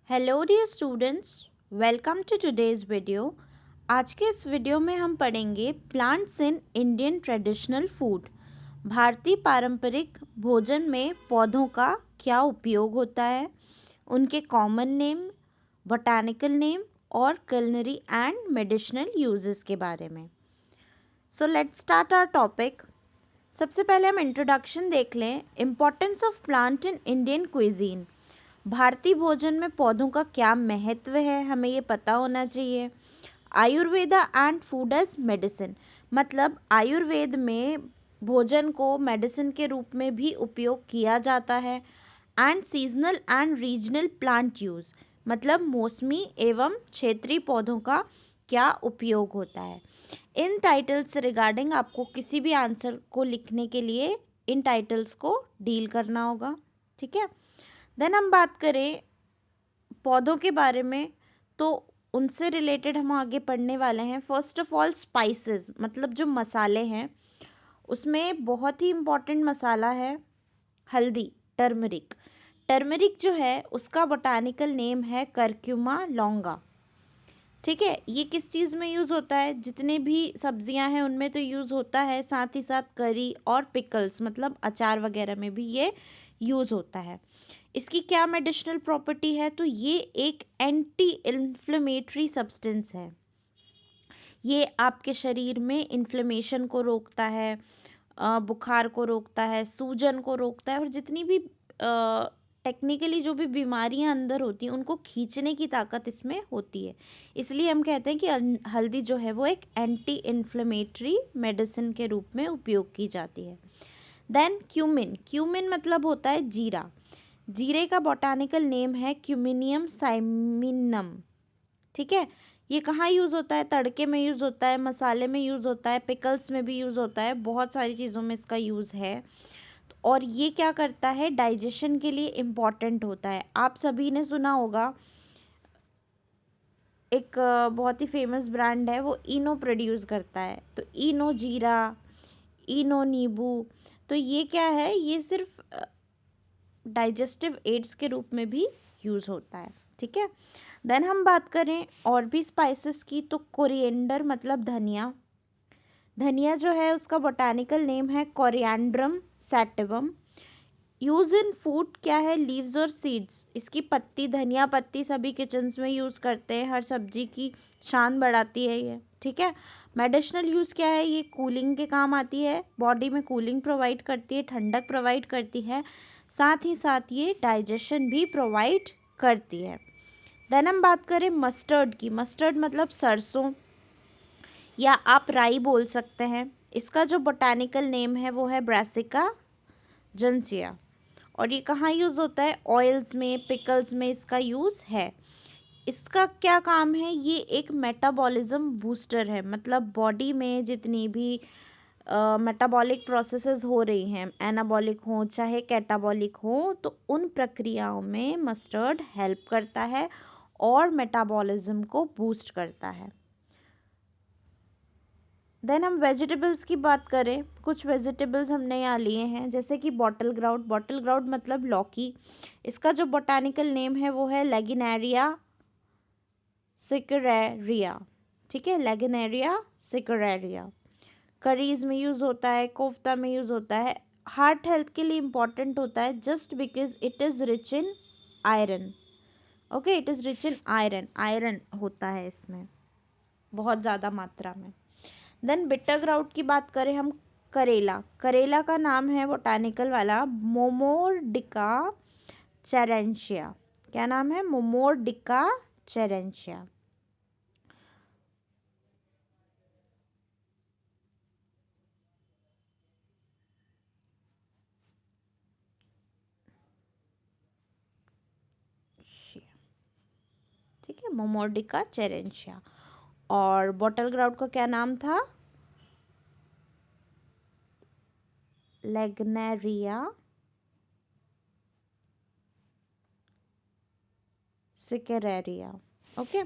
Hello dear students, welcome to today's video. आज के इस वीडियो में हम पढ़ेंगे plants in Indian traditional food. भारतीय पारंपरिक भोजन में पौधों का क्या उपयोग होता है, उनके कॉमन नेम, बोटानिकल नेम और culinary एंड मेडिसिनल यूजेस के बारे में। So let's start our topic. सबसे पहले हम इंट्रोडक्शन देख लें। Importance of plant in Indian cuisine. भारतीय भोजन में पौधों का क्या महत्व है, हमें ये पता होना चाहिए। Ayurveda and food as medicine, मतलब आयुर्वेद में भोजन को मेडिसिन के रूप में भी उपयोग किया जाता है। And seasonal and regional plant use, मतलब मौसमी एवं क्षेत्रीय पौधों का क्या उपयोग होता है। इन टाइटल्स रिगार्डिंग आपको किसी भी आंसर को लिखने के लिए इन टाइटल्स को डील करना होगा, ठीक है। देन हम बात करें पौधों के बारे में, तो उनसे रिलेटेड हम आगे पढ़ने वाले हैं। फर्स्ट ऑफ ऑल स्पाइसेस, मतलब जो मसाले हैं, उसमें बहुत ही इम्पॉर्टेंट मसाला है हल्दी, टर्मरिक। टर्मरिक जो है उसका बोटानिकल नेम है करक्यूमा लॉन्गा, ठीक है। ये किस चीज़ में यूज़ होता है, जितने भी सब्जियां हैं उनमें तो यूज़ होता है, साथ ही साथ करी और पिकल्स मतलब अचार वगैरह में भी ये यूज़ होता है। इसकी क्या मेडिसिनल प्रॉपर्टी है, तो ये एक एंटी इन्फ्लेमेटरी सब्सटेंस है। ये आपके शरीर में इन्फ्लेमेशन को रोकता है, बुखार को रोकता है, सूजन को रोकता है, और जितनी भी टेक्निकली जो भी बीमारियां अंदर होती हैं उनको खींचने की ताकत इसमें होती है। इसलिए हम कहते हैं कि हल्दी जो है वो एक एंटी इन्फ्लेमेटरी मेडिसिन के रूप में उपयोग की जाती है। देन क्यूमिन, क्यूमिन मतलब होता है जीरा। जीरे का बोटानिकल नेम है क्यूमिनियम साइमिनम, ठीक है। ये कहाँ यूज़ होता है, तड़के में यूज़ होता है, मसाले में यूज़ होता है, पिकल्स में भी यूज़ होता है, बहुत सारी चीज़ों में इसका यूज़ है। और ये क्या करता है, डाइजेशन के लिए इम्पॉर्टेंट होता है। आप सभी ने सुना होगा, एक बहुत ही फेमस ब्रांड है, वो इनो प्रोड्यूस करता है, तो इनो जीरा, इनो नींबू। तो ये क्या है, ये सिर्फ डाइजेस्टिव एड्स के रूप में भी यूज़ होता है, ठीक है। देन हम बात करें और भी स्पाइसेस की, तो कोरिएंडर मतलब धनिया। धनिया जो है उसका बोटानिकल नेम है coriandrum sativum. Use in food क्या है, लीव्स और सीड्स। इसकी पत्ती, धनिया पत्ती सभी किचन्स में यूज़ करते हैं, हर सब्जी की शान बढ़ाती है ये, ठीक है। मेडिसिनल यूज़ क्या है, ये कूलिंग के काम आती है, बॉडी में कूलिंग प्रोवाइड करती है, ठंडक प्रोवाइड करती है, साथ ही साथ ये डाइजेशन भी प्रोवाइड करती है। देन हम बात करें मस्टर्ड की। मस्टर्ड मतलब सरसों, या आप राई बोल सकते हैं। इसका जो बोटानिकल नेम है वो है ब्रासिका जंसिया, और ये कहाँ यूज़ होता है, ऑयल्स में, पिकल्स में इसका यूज़ है। इसका क्या काम है, ये एक मेटाबॉलिज्म बूस्टर है, मतलब बॉडी में जितनी भी मेटाबॉलिक प्रोसेसेस हो रही हैं, एनाबॉलिक हो चाहे कैटाबॉलिक हो, तो उन प्रक्रियाओं में मस्टर्ड हेल्प करता है और मेटाबॉलिज्म को बूस्ट करता है। देन हम वेजिटेबल्स की बात करें, कुछ वेजिटेबल्स हमने यहाँ लिए हैं, जैसे कि बॉटल ग्राउट। बॉटल ग्राउट मतलब लौकी। इसका जो बोटानिकल नेम है वो है लेगिनेरिया सिकरेरिया, ठीक है, लेगिनेरिया सिकरेरिया। करीज में यूज़ होता है, कोफ्ता में यूज़ होता है। हार्ट हेल्थ के लिए इम्पॉर्टेंट होता है, just because it is rich in iron. Okay, it is rich in iron, iron होता है इसमें बहुत ज़्यादा मात्रा में। देन बिटर ग्राउट की बात करें हम, करेला। करेला का नाम है बोटानिकल वाला मोमोर्डिका चेरेंशिया। क्या नाम है, मोमोर्डिका चेरेंशिया। ठीक है, मोमोर्डिका चेरेंशिया। और बॉटल ग्राउट का क्या नाम था, लेग्नेरिया सिकेरेरिया। ओके,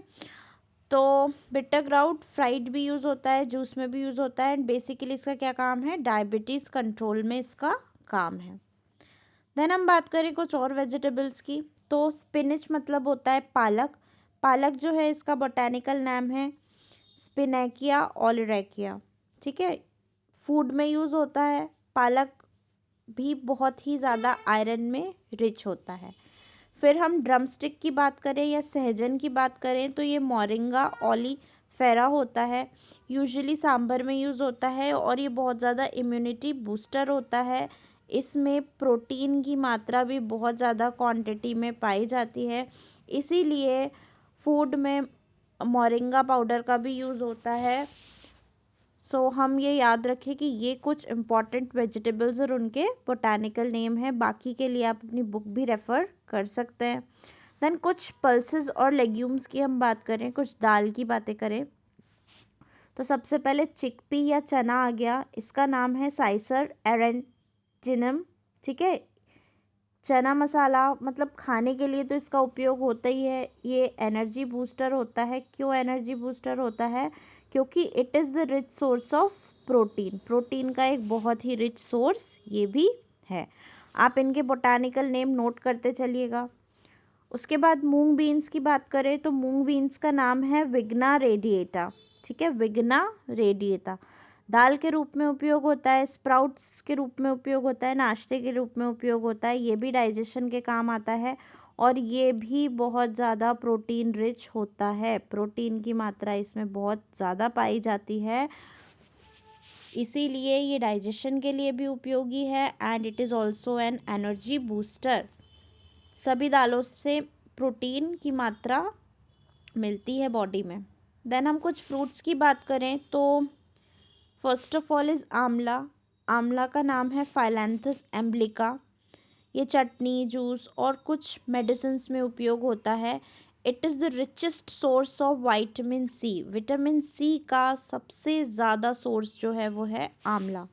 तो बिटर ग्राउट फ्राइड भी यूज़ होता है, जूस में भी यूज़ होता है, एंड बेसिकली इसका क्या काम है, डायबिटीज़ कंट्रोल में इसका काम है। देन हम बात करें कुछ और वेजिटेबल्स की, तो स्पिनिच मतलब होता है पालक। पालक जो है इसका बोटेनिकल नाम है स्पिनेकिया ओलिरैकिया। ठीक है, फूड में यूज़ होता है। पालक भी बहुत ही ज़्यादा आयरन में रिच होता है। फिर हम ड्रमस्टिक की बात करें या सहजन की बात करें तो ये मोरिंगा ओलिफेरा होता है। यूजुअली सांभर में यूज़ होता है और ये बहुत ज़्यादा इम्यूनिटी बूस्टर होता है। इसमें प्रोटीन की मात्रा भी बहुत ज़्यादा क्वांटिटी में पाई जाती है, इसीलिए फूड में मोरिंगा पाउडर का भी यूज़ होता है। सो हम ये याद रखें कि ये कुछ इम्पॉर्टेंट वेजिटेबल्स और उनके बोटानिकल नेम है। बाकी के लिए आप अपनी बुक भी रेफ़र कर सकते हैं। देन कुछ पल्सेस और लेग्यूम्स की हम बात करें, कुछ दाल की बातें करें तो सबसे पहले चिकपी या चना आ गया। इसका नाम है साइसर एरेंटिनम। ठीक है, चना मसाला मतलब खाने के लिए तो इसका उपयोग होता ही है। ये एनर्जी बूस्टर होता है। क्यों एनर्जी बूस्टर होता है? क्योंकि it is the rich source of protein. Protein का एक बहुत ही रिच सोर्स ये भी है। आप इनके बोटानिकल नेम नोट करते चलिएगा। उसके बाद मूंग बीन्स की बात करें तो मूंग बीन्स का नाम है विग्ना रेडिएटा। ठीक है, विग्ना रेडिएटा। दाल के रूप में उपयोग होता है, स्प्राउट्स के रूप में उपयोग होता है, नाश्ते के रूप में उपयोग होता है। ये भी डाइजेशन के काम आता है और ये भी बहुत ज़्यादा प्रोटीन रिच होता है। प्रोटीन की मात्रा इसमें बहुत ज़्यादा पाई जाती है, इसीलिए ये डाइजेशन के लिए भी उपयोगी है and it is also an energy booster. सभी दालों से प्रोटीन की मात्रा मिलती है बॉडी में। देन हम कुछ फ्रूट्स की बात करें तो फर्स्ट ऑफ ऑल इज़ आंवला। आंवला का नाम है फाइलैंथस एम्ब्लिका। ये चटनी, जूस और कुछ मेडिसिन्स में उपयोग होता है। It is the richest source of vitamin C. Vitamin C का सबसे ज़्यादा सोर्स जो है वो है आंवला।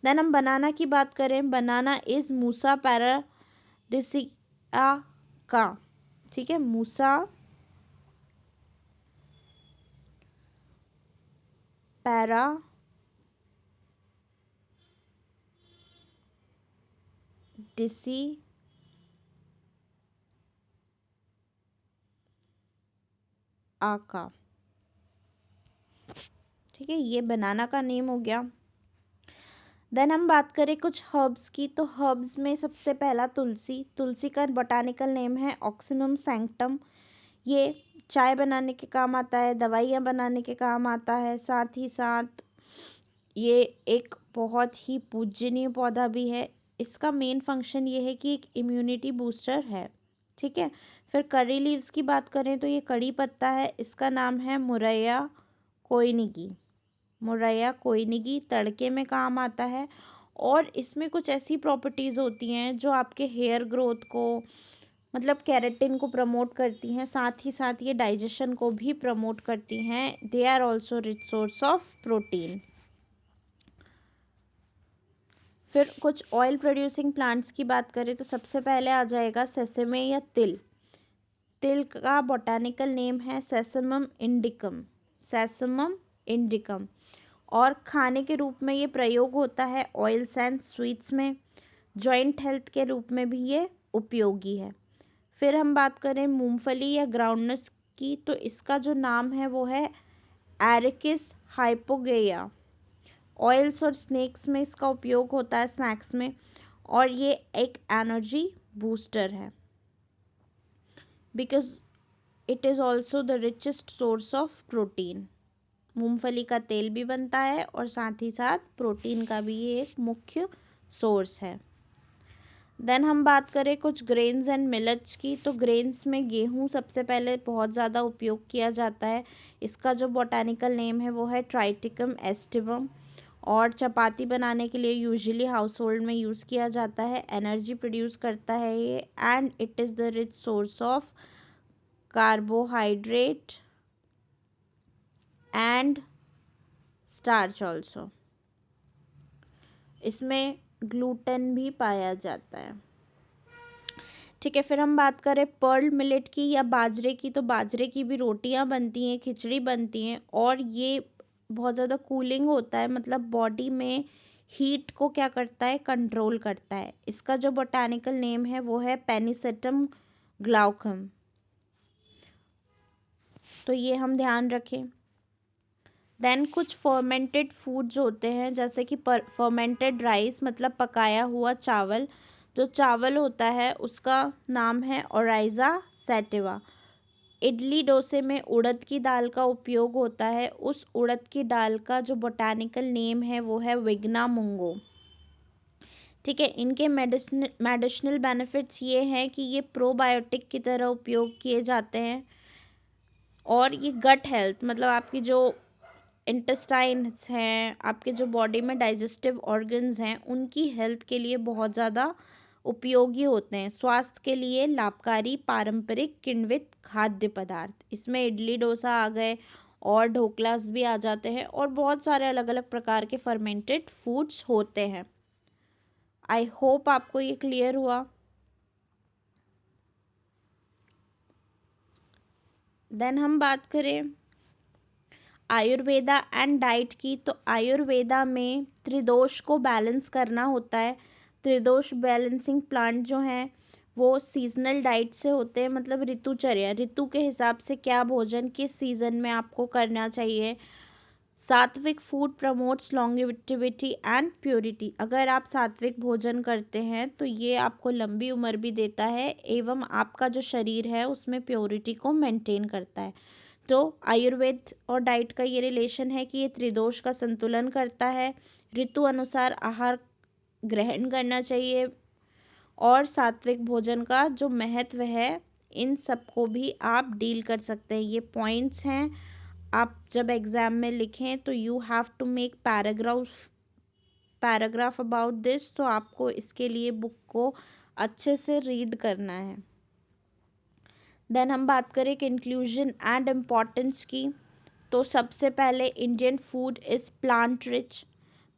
देन हम बनाना की बात करें, बनाना इज़ मूसा पैराडिसिका का। ठीक है, मूसा पैरा डिसी आका। ठीक है, ये बनाना का नेम हो गया। देन हम बात करें कुछ हर्ब्स की तो हर्ब्स में सबसे पहला तुलसी। तुलसी का बोटानिकल नेम है ऑक्सिनम सैंक्टम। ये चाय बनाने के काम आता है, दवाइयाँ बनाने के काम आता है, साथ ही साथ ये एक बहुत ही पूजनीय पौधा भी है। इसका मेन फंक्शन ये है कि एक इम्यूनिटी बूस्टर है। ठीक है, फिर करी लीव्स की बात करें तो ये कड़ी पत्ता है। इसका नाम है मुरैया कोयनिगी। मुरैया कोयनिगी तड़के में काम आता है और इसमें कुछ ऐसी प्रॉपर्टीज़ होती हैं जो आपके हेयर ग्रोथ को मतलब केराटिन को प्रमोट करती हैं, साथ ही साथ ये डाइजेशन को भी प्रमोट करती हैं। They are also rich source of protein. फिर कुछ ऑयल प्रोड्यूसिंग प्लांट्स की बात करें तो सबसे पहले आ जाएगा सेसमे या तिल। तिल का बोटानिकल नेम है सेसमम इंडिकम। सेसमम इंडिकम। और खाने के रूप में ये प्रयोग होता है ऑयल्स एंड स्वीट्स में। जॉइंट हेल्थ के रूप में भी ये उपयोगी है। फिर हम बात करें मूंगफली या ग्राउंडनट्स की तो इसका जो नाम है वो है एरिकिस हाइपोगेया। ऑयल्स और स्नैक्स में इसका उपयोग होता है, स्नैक्स में, और ये एक एनर्जी बूस्टर है because it is also the richest source of protein. मूंगफली का तेल भी बनता है और साथ ही साथ प्रोटीन का भी ये एक मुख्य सोर्स है। देन हम बात करें कुछ ग्रेन्स एंड मिलेट्स की तो ग्रेन्स में गेहूं सबसे पहले बहुत ज़्यादा उपयोग किया जाता है। इसका जो बोटानिकल नेम है वो है ट्राइटिकम एस्टिवम। और चपाती बनाने के लिए यूजुअली हाउस होल्ड में यूज़ किया जाता है। एनर्जी प्रोड्यूस करता है ये and it is the rich source of carbohydrate and starch also. इसमें ग्लूटेन भी पाया जाता है। ठीक है, फिर हम बात करें पर्ल मिलेट की या बाजरे की तो बाजरे की भी रोटियां बनती हैं, खिचड़ी बनती हैं और ये बहुत ज़्यादा कूलिंग होता है, मतलब बॉडी में हीट को क्या करता है, कंट्रोल करता है। इसका जो बोटानिकल नेम है वो है पेनिसेटम ग्लाउकम। तो ये हम ध्यान रखें। देन कुछ फर्मेंटेड फूड्स होते हैं, जैसे कि फर्मेंटेड राइस, मतलब पकाया हुआ चावल। जो चावल होता है उसका नाम है ओराइज़ा सैटिवा। इडली डोसे में उड़द की दाल का उपयोग होता है। उस उड़द की दाल का जो बोटानिकल नेम है वो है विग्ना मुंगो। ठीक है, इनके मेडिसिनल बेनिफिट्स ये हैं कि ये प्रोबायोटिक की तरह उपयोग किए जाते हैं, और ये गट हेल्थ, मतलब आपकी जो इंटेस्टाइन्स हैं, आपके जो बॉडी में डाइजेस्टिव ऑर्गन्स हैं, उनकी हेल्थ के लिए बहुत ज़्यादा उपयोगी होते हैं। स्वास्थ्य के लिए लाभकारी पारंपरिक किण्वित खाद्य पदार्थ, इसमें इडली डोसा आ गए और ढोकलास भी आ जाते हैं, और बहुत सारे अलग अलग प्रकार के फर्मेंटेड फूड्स होते हैं। आई होप आपको ये क्लियर हुआ। देन हम बात करें आयुर्वेदा एंड डाइट की, तो आयुर्वेदा में त्रिदोष को बैलेंस करना होता है। त्रिदोष बैलेंसिंग प्लांट जो हैं वो सीजनल डाइट से होते हैं, मतलब ऋतुचर्या, ऋतु के हिसाब से क्या भोजन किस सीजन में आपको करना चाहिए। सात्विक food promotes longevity and purity. अगर आप सात्विक भोजन करते हैं तो ये आपको लंबी उम्र भी देता है, एवं आपका जो शरीर है उसमें प्योरिटी को मेंटेन करता है। तो आयुर्वेद और डाइट का ये रिलेशन है कि ये त्रिदोष का संतुलन करता है। ऋतु अनुसार आहार ग्रहण करना चाहिए, और सात्विक भोजन का जो महत्व है, इन सबको भी आप डील कर सकते हैं। ये पॉइंट्स हैं, आप जब एग्ज़ाम में लिखें तो you have to make paragraph about this. तो आपको इसके लिए बुक को अच्छे से रीड करना है। देन हम बात करें कंक्लूजन एंड इम्पॉर्टेंस की, तो सबसे पहले Indian food is plant rich.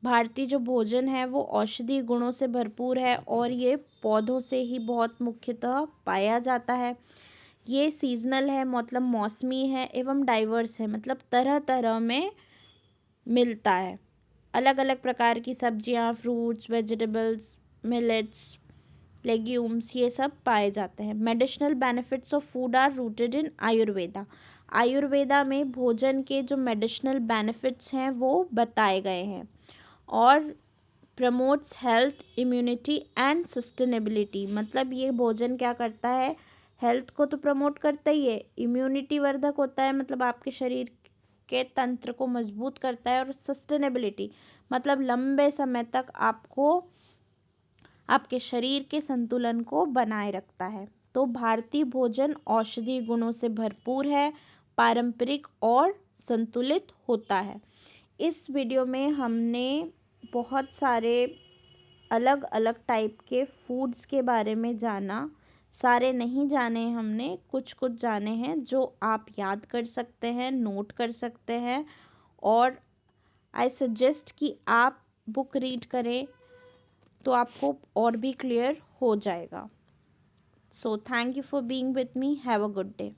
भारतीय जो भोजन है वो औषधीय गुणों से भरपूर है, और ये पौधों से ही बहुत मुख्यतः पाया जाता है। ये सीजनल है, मतलब मौसमी है, एवं डाइवर्स है, मतलब तरह तरह में मिलता है। अलग अलग प्रकार की सब्जियां, फ्रूट्स, वेजिटेबल्स, मिलेट्स, लेग्यूम्स, ये सब पाए जाते हैं। Medicinal benefits of food are rooted in Ayurveda. Ayurveda में भोजन के जो मेडिसिनल बेनिफिट्स हैं वो बताए गए हैं। और promotes health, immunity and sustainability, मतलब ये भोजन क्या करता है, हेल्थ को तो प्रमोट करता ही है, इम्यूनिटी वर्धक होता है, मतलब आपके शरीर के तंत्र को मजबूत करता है, और सस्टेनेबिलिटी मतलब लंबे समय तक आपको आपके शरीर के संतुलन को बनाए रखता है। तो भारतीय भोजन औषधीय गुणों से भरपूर है, पारंपरिक और संतुलित होता है। इस वीडियो में हमने बहुत सारे अलग अलग टाइप के फूड्स के बारे में जाना। सारे नहीं जाने हमने, कुछ कुछ जाने हैं जो आप याद कर सकते हैं, नोट कर सकते हैं, और आई सजेस्ट कि आप बुक रीड करें तो आपको और भी क्लियर हो जाएगा। So thank you for being with me. Have a good day.